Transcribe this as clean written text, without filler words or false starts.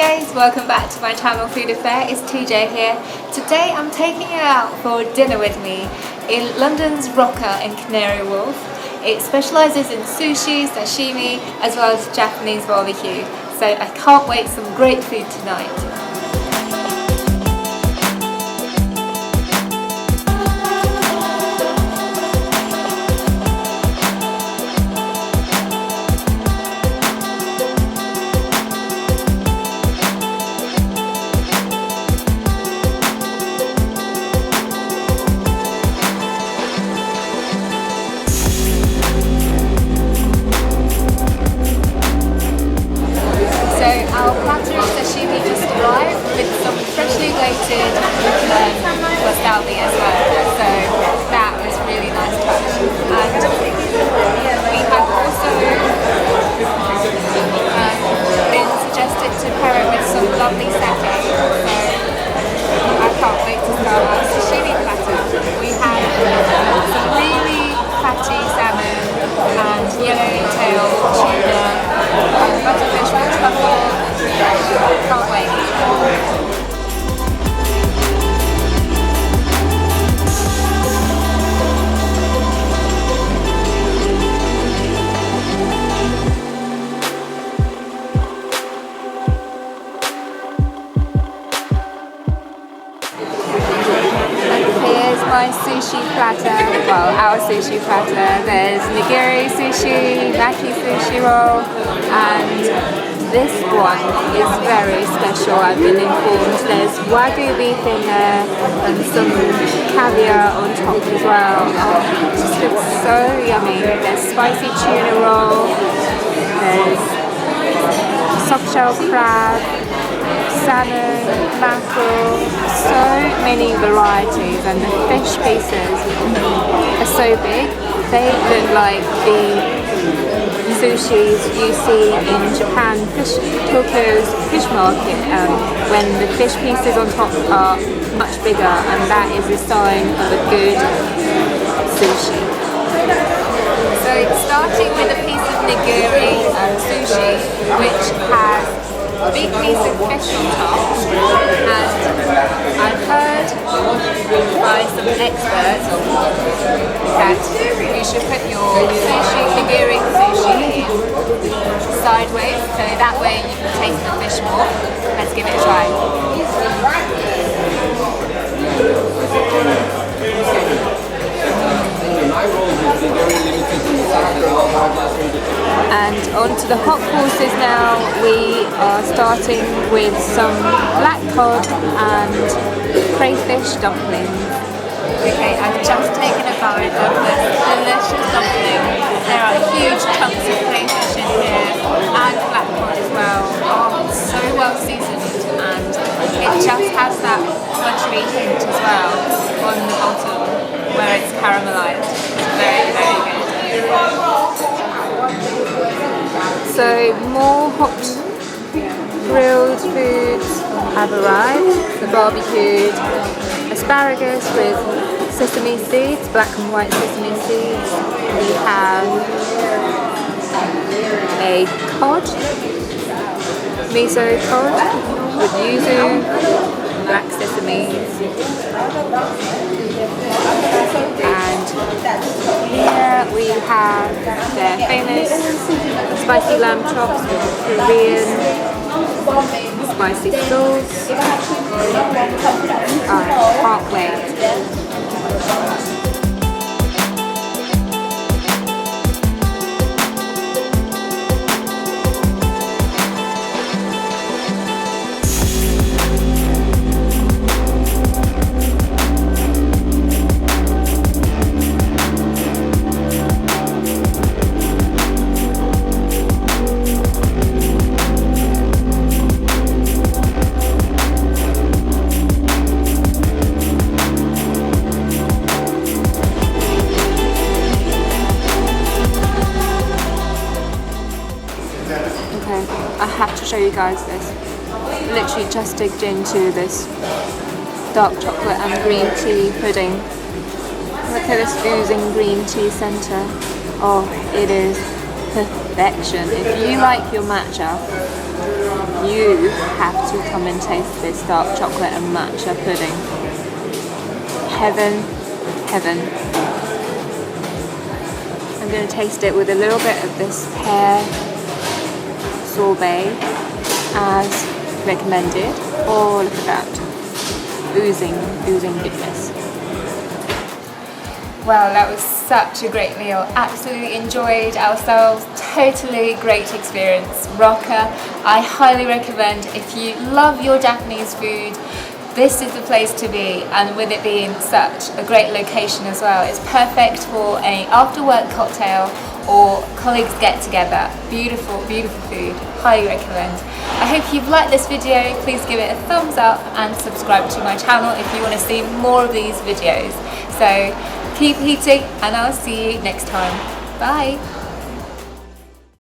guys, welcome back to my channel Food Affair. It's TJ here. Today I'm taking you out for dinner with me in London's ROKA in Canary Wharf. It specialises in sushi, sashimi as well as Japanese barbecue. So I can't wait for some great food tonight. Our platter of sashimi just arrived with some freshly grated wasabi as well, so that was really nice touch. And we have also been suggested to pair it with some lovely sake, so I can't wait to start our sashimi platter. We have some really fatty salmon and yellow-tailed tuna and butterfish with truffle. Can't wait. Here's my sushi platter, well, our sushi platter. There's nigiri sushi, maki sushi roll, and this one is very special, I've been informed. There's wagyu beef in there and some caviar on top as well. Oh, it just looks so yummy. There's spicy tuna roll, there's soft shell crab, salmon, mackerel, so many varieties, and the fish pieces are so big. They look like the sushis you see in Japan, Tokyo's fish market, when the fish pieces on top are much bigger, and that is a sign of a good sushi. So starting with a piece of nigiri sushi, which has a big piece of fish on top, and I've heard by some experts that you should put your nigiri sushi in sideways, so that way you can taste the fish more. Let's give it a try. And on to the hot courses now. We are starting with some black cod and crayfish dumplings. Okay, I've just taken a bite of this delicious dumpling. There are huge chunks of crayfish in here and black cod as well. Oh, it's so well seasoned, and it just has that buttery hint as well on the bottom where it's caramelised. It's very, very good. So more hot grilled foods have arrived. The barbecued asparagus with sesame seeds, black and white sesame seeds. We have a cod, miso cod with yuzu, black sesame, and here we have their famous spicy lamb chops with Korean spicy sauce. I can't wait. I have to show you guys this. Literally just digged into this dark chocolate and green tea pudding. Look at this oozing green tea centre. Oh, it is perfection. If you like your matcha, You have to come and taste this dark chocolate and matcha pudding. Heaven, heaven. I'm going to taste it with a little bit of this pear sorbet as recommended. Oh, look at that. Oozing goodness. Well, that was such a great meal. Absolutely enjoyed ourselves. Totally great experience. ROKA, I highly recommend if you love your Japanese food. This is the place to be, and with it being such a great location as well, it's perfect for an after-work cocktail or colleagues get together. Beautiful, beautiful food. Highly recommend. I hope you've liked this video. Please give it a thumbs up and subscribe to my channel if you want to see more of these videos. So keep eating, and I'll see you next time. Bye.